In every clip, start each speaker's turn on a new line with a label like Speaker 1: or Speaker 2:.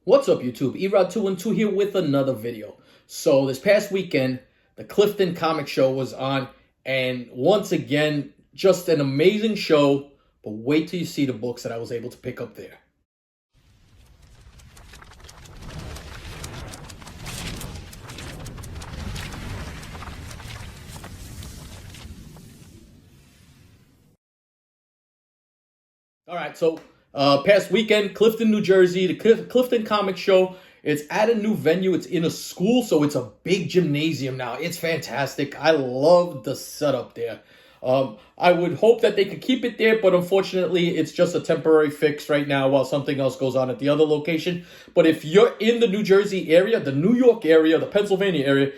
Speaker 1: What's up, YouTube? Erod212 here with another video. So this past weekend, the Clifton comic show was on, and once again, just an amazing show. But wait till you see the books that I was able to pick up there. All right, so past weekend, Clifton, New Jersey, the Clifton Comic Show. It's at a new venue. It's in a school, so it's a big gymnasium now. It's fantastic. I love the setup there. I would hope that they could keep it there, but unfortunately, it's just a temporary fix right now while something else goes on at the other location. But if you're in the New Jersey area, the New York area, the Pennsylvania area,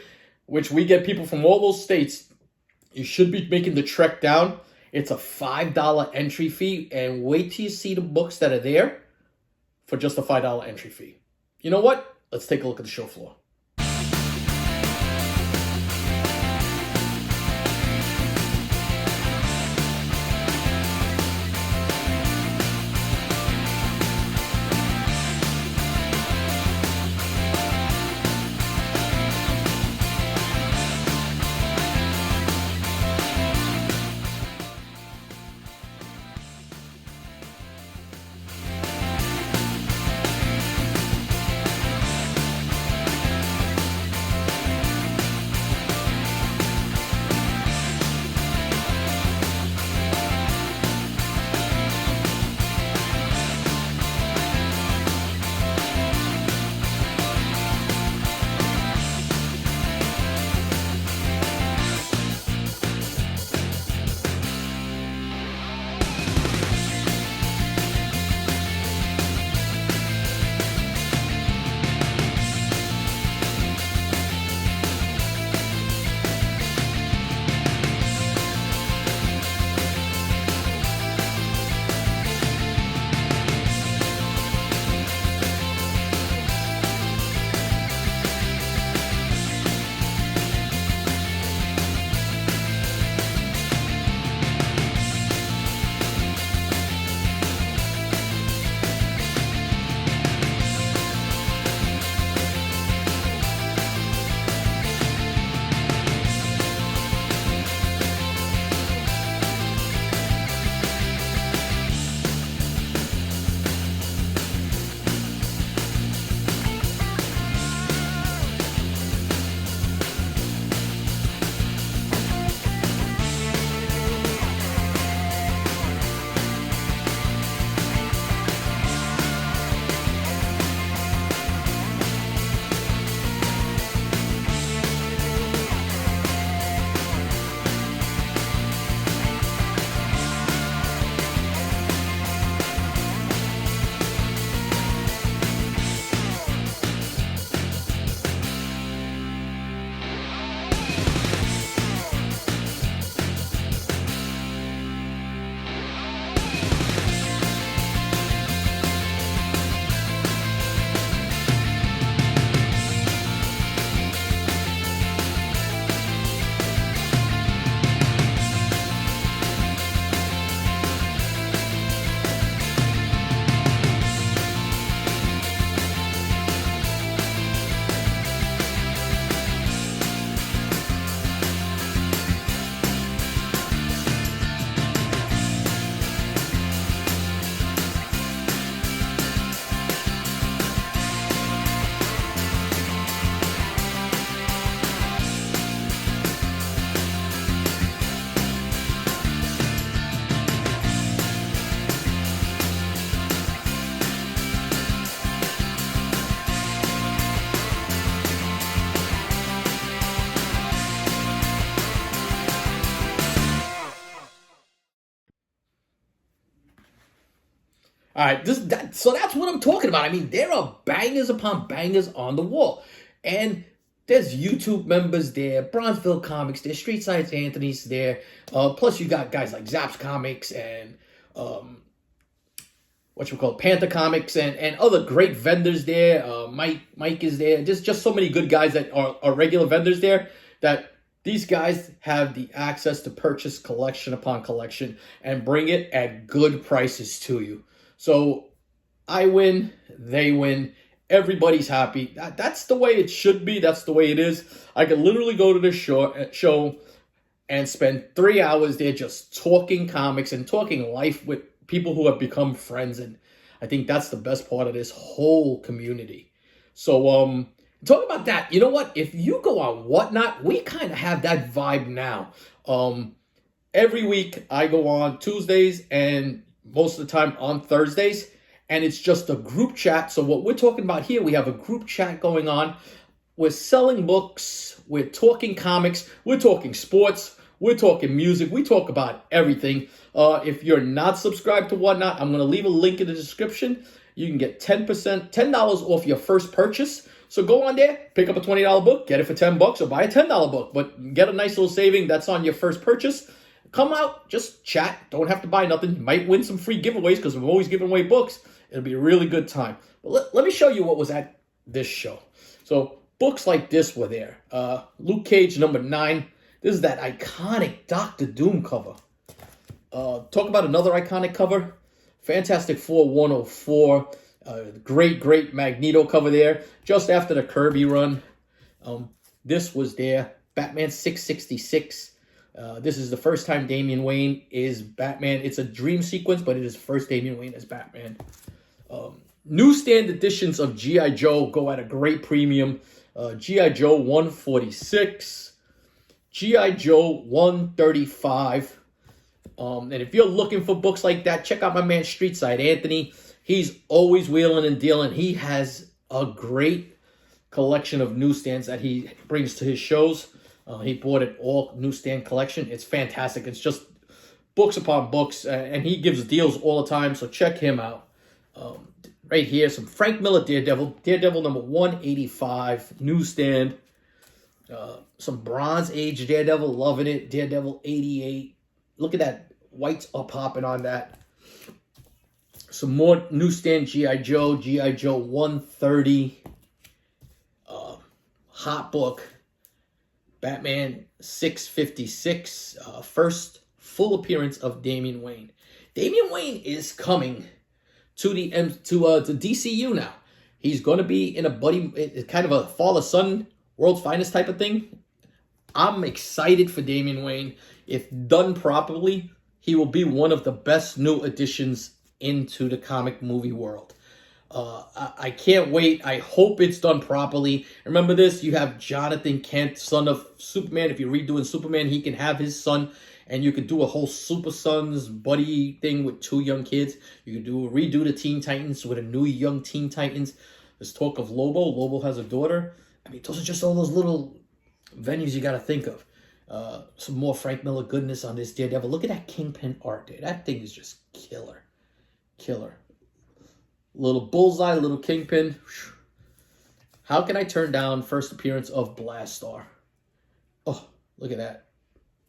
Speaker 1: which we get people from all those states, you should be making the trek down. It's a $5 entry fee, and wait till you see the books that are there for just a $5 entry fee. You know what? Let's take a look at the show floor. All right, so that's what I'm talking about. I mean, there are bangers upon bangers on the wall, and there's YouTube members there, Bronzeville Comics there, Street Science Anthony's there. Plus, you got guys like Zaps Comics and Panther Comics and other great vendors there. Mike is there. There's just so many good guys that are regular vendors there that these guys have the access to purchase collection upon collection and bring it at good prices to you. So I win, they win, Everybody's happy. That's the way it should be. That's the way it is. I could literally go to this show and spend 3 hours there just talking comics and talking life with people who have become friends. And I think that's the best part of this whole community. So, talk about that. You know what? If you go on Whatnot, we kind of have that vibe now. Every week I go on Tuesdays and most of the time on Thursdays, and it's just a group chat. So what we're talking about here, we have a group chat going on. We're selling books, we're talking comics, we're talking sports, we're talking music, we talk about everything. If you're not subscribed to Whatnot, I'm going to leave a link in the description. You can get $10 off your first purchase. So go on there, pick up a $20 book, get it for $10, or buy a $10 book, but get a nice little saving. That's on your first purchase. Come out, just chat. Don't have to buy nothing. You might win some free giveaways because we're always giving away books. It'll be a really good time. But let me show you what was at this show. So books like this were there. Luke Cage #9. This is that iconic Doctor Doom cover. Talk about another iconic cover. Fantastic Four 104. Great Magneto cover there. Just after the Kirby run. This was there. Batman 666. This is the first time Damian Wayne is Batman. It's a dream sequence, but it is first Damian Wayne as Batman. Newsstand editions of G.I. Joe go at a great premium. G.I. Joe 146. G.I. Joe 135. And if you're looking for books like that, check out my man Streetside Anthony. He's always wheeling and dealing. He has a great collection of newsstands that he brings to his shows. He bought it all newsstand collection. It's fantastic. It's just books upon books, and he gives deals all the time, so check him out. Right here, some Frank Miller Daredevil number 185, newsstand. Some Bronze Age Daredevil, loving it. Daredevil 88. Look at that, whites are popping on that. Some more newsstand G.I. Joe 130. Hot book. Batman 656, first full appearance of Damian Wayne. Damian Wayne is coming to the to DCU now. He's going to be in a kind of a father-son, world's finest type of thing. I'm excited for Damian Wayne. If done properly, he will be one of the best new additions into the comic movie world. I can't wait. I hope it's done properly. Remember this, you have Jonathan Kent, son of Superman. If you're redoing Superman, he can have his son, and you could do a whole Super Sons buddy thing with two young kids. You could redo the Teen Titans with a new young Teen Titans. There's talk of Lobo. Lobo has a daughter. I mean, those are just all those little venues you got to think of. Some more Frank Miller goodness on this Daredevil. Look at that Kingpin art, dude. That thing is just killer. Killer. Little Bullseye, little Kingpin. How can I turn down first appearance of Blastar? Oh, look at that.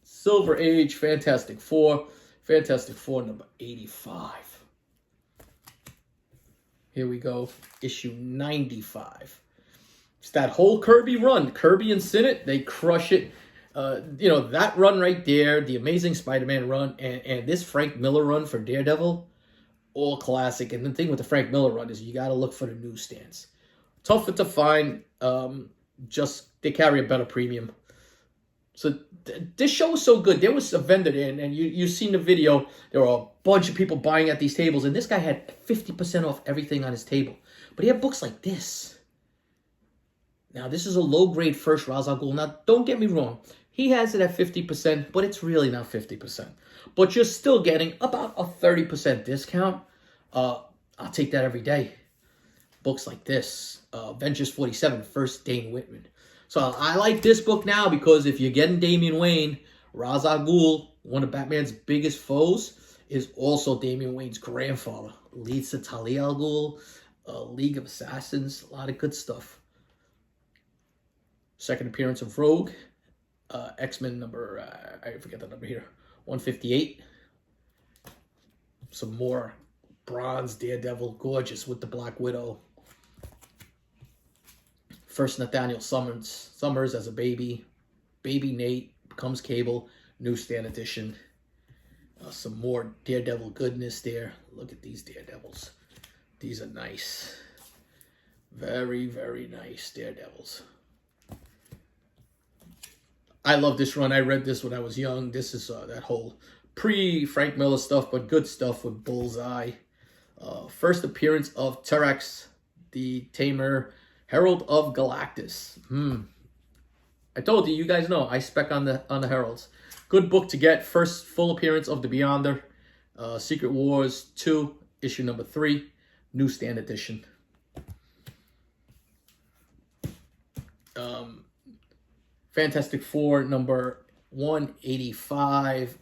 Speaker 1: Silver Age, Fantastic Four. Fantastic Four number 85. Here we go. Issue 95. It's that whole Kirby run. Kirby and Sinnott, they crush it. That run right there, the Amazing Spider-Man run, and this Frank Miller run for Daredevil, all classic. And the thing with the Frank Miller run is you got to look for the newsstands. Tougher to find. Just they carry a better premium. So this show was so good. There was a vendor there, and you've seen the video. There were a bunch of people buying at these tables, and this guy had 50% off everything on his table. But he had books like this. Now, this is a low-grade first Ra's al Ghul. Now, don't get me wrong. He has it at 50%, but it's really not 50%. But you're still getting about a 30% discount. I'll take that every day. Books like this. Ventures 47, first Dane Whitman. So I like this book now because if you're getting Damian Wayne, Ra's al Ghul, one of Batman's biggest foes, is also Damian Wayne's grandfather. Leads to Talia al Ghul, League of Assassins, a lot of good stuff. Second appearance of Rogue. X-Men number, I forget the number here, 158. Some more Bronze Daredevil, gorgeous with the Black Widow. First Nathaniel Summers as a baby. Baby Nate becomes Cable, newsstand edition. Some more Daredevil goodness there. Look at these Daredevils. These are nice. Very, very nice Daredevils. I love this run. I read this when I was young. This is that whole pre-Frank Miller stuff, but good stuff with Bullseye. First appearance of Terex, the Tamer, Herald of Galactus. I told you, you guys know, I spec on the Heralds. Good book to get. First full appearance of the Beyonder. Secret Wars 2, issue number 3, newsstand edition. Fantastic Four number 185.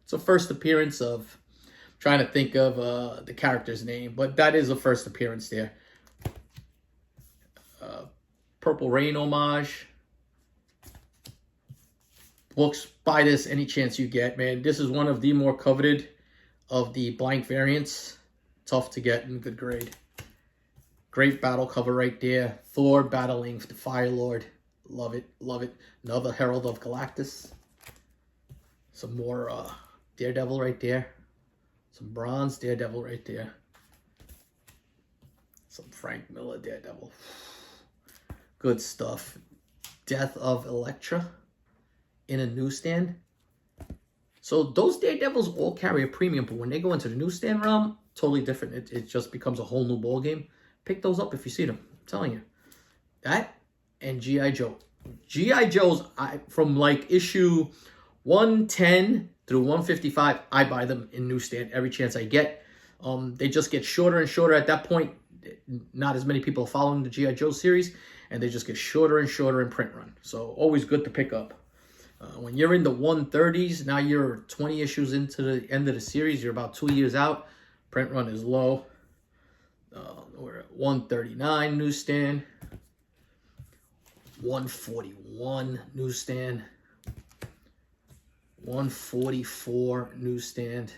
Speaker 1: It's a first appearance of, I'm trying to think of the character's name, but that is a first appearance there. Purple Rain homage. Books, buy this any chance you get, man. This is one of the more coveted of the blank variants. Tough to get in good grade. Great battle cover right there. Thor battling the Fire Lord. Love it, love it. Another Herald of Galactus. Some more Daredevil right there. Some bronze Daredevil right there. Some Frank Miller Daredevil. Good stuff. Death of Elektra in a newsstand. So those Daredevils all carry a premium, but when they go into the newsstand realm, totally different. It just becomes a whole new ball game. Pick those up if you see them. I'm telling you. That and G.I. Joe. G.I. Joe's, from like issue 110 through 155, I buy them in newsstand every chance I get. They just get shorter and shorter at that point. Not as many people are following the G.I. Joe series, and they just get shorter and shorter in print run. So always good to pick up. When you're in the 130s, now you're 20 issues into the end of the series. You're about 2 years out. Print run is low. We're at 139 newsstand. 141 newsstand. 144 newsstand.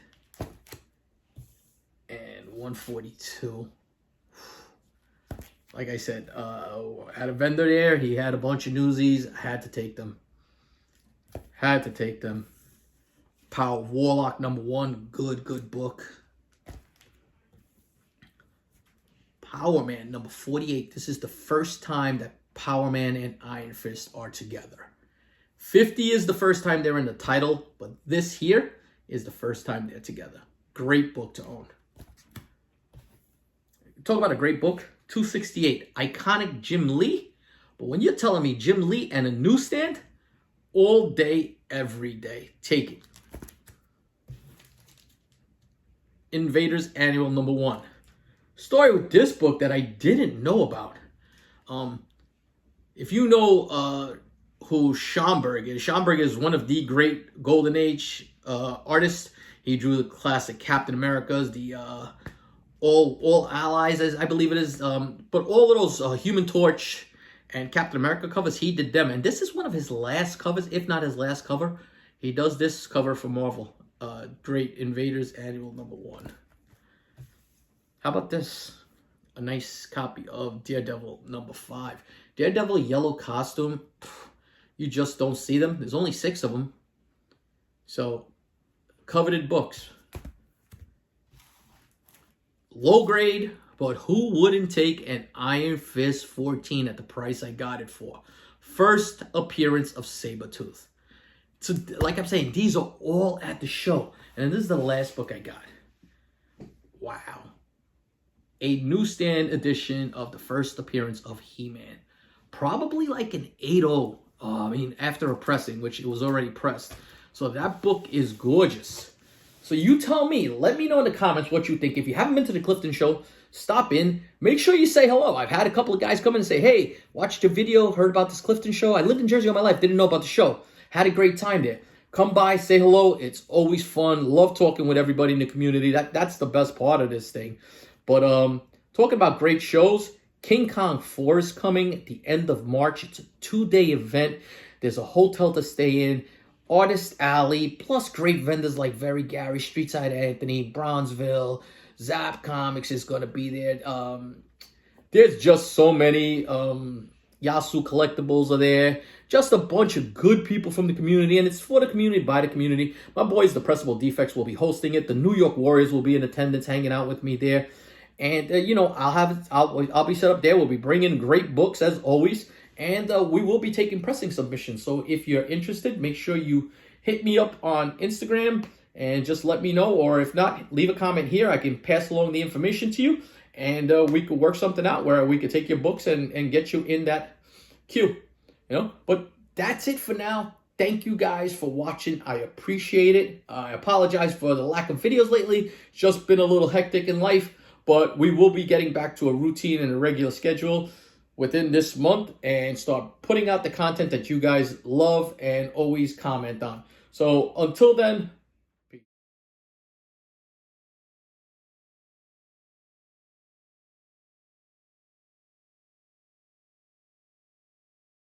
Speaker 1: And 142. Like I said, had a vendor there. He had a bunch of newsies. I had to take them. Had to take them. Power of Warlock number 1. Good book. Power Man number 48. This is the first time that Power Man and Iron Fist are together. 50 is the first time they're in the title, but this here is the first time they're together. Great book to own. Talk about a great book. 268. Iconic Jim Lee. But when you're telling me Jim Lee and a newsstand, all day, every day. Take it. Invaders Annual number 1. Story with this book that I didn't know about. If you know who Schomburg is one of the great Golden Age artists. He drew the classic Captain Americas, the All Allies, as I believe it is. But all of those Human Torch and Captain America covers, he did them. And this is one of his last covers, if not his last cover. He does this cover for Marvel. Great Invaders Annual number 1. How about this? A nice copy of Daredevil number 5. Daredevil yellow costume. You just don't see them. There's only 6 of them. So, coveted books. Low grade, but who wouldn't take an Iron Fist 14 at the price I got it for? First appearance of Sabretooth. So, like I'm saying, these are all at the show. And this is the last book I got. Wow. A newsstand edition of the first appearance of He-Man. Probably like an 8.0. After a pressing, which it was already pressed. So that book is gorgeous. So you tell me, let me know in the comments what you think. If you haven't been to the Clifton show, stop in. Make sure you say hello. I've had a couple of guys come in and say, hey, watched your video, heard about this Clifton show. I lived in Jersey all my life, didn't know about the show. Had a great time there. Come by, say hello. It's always fun. Love talking with everybody in the community. That's the best part of this thing. But talking about great shows, King Kong 4 is coming at the end of March. It's a 2-day event. There's a hotel to stay in, Artist Alley, plus great vendors like Very Gary, Streetside Anthony, Bronzeville, Zap Comics is going to be there. There's just so many. Yasu Collectibles are there. Just a bunch of good people from the community, and it's for the community, by the community. My boys, the Pressable Defects, will be hosting it. The New York Warriors will be in attendance, hanging out with me there. And I'll be set up there. We'll be bringing great books as always, and we will be taking pressing submissions. So if you're interested, make sure you hit me up on Instagram and just let me know. Or if not, leave a comment here. I can pass along the information to you, and we could work something out where we could take your books and get you in that queue. But that's it for now. Thank you guys for watching. I appreciate it. I apologize for the lack of videos lately. It's just been a little hectic in life, but we will be getting back to a routine and a regular schedule within this month and start putting out the content that you guys love and always comment on. So until then,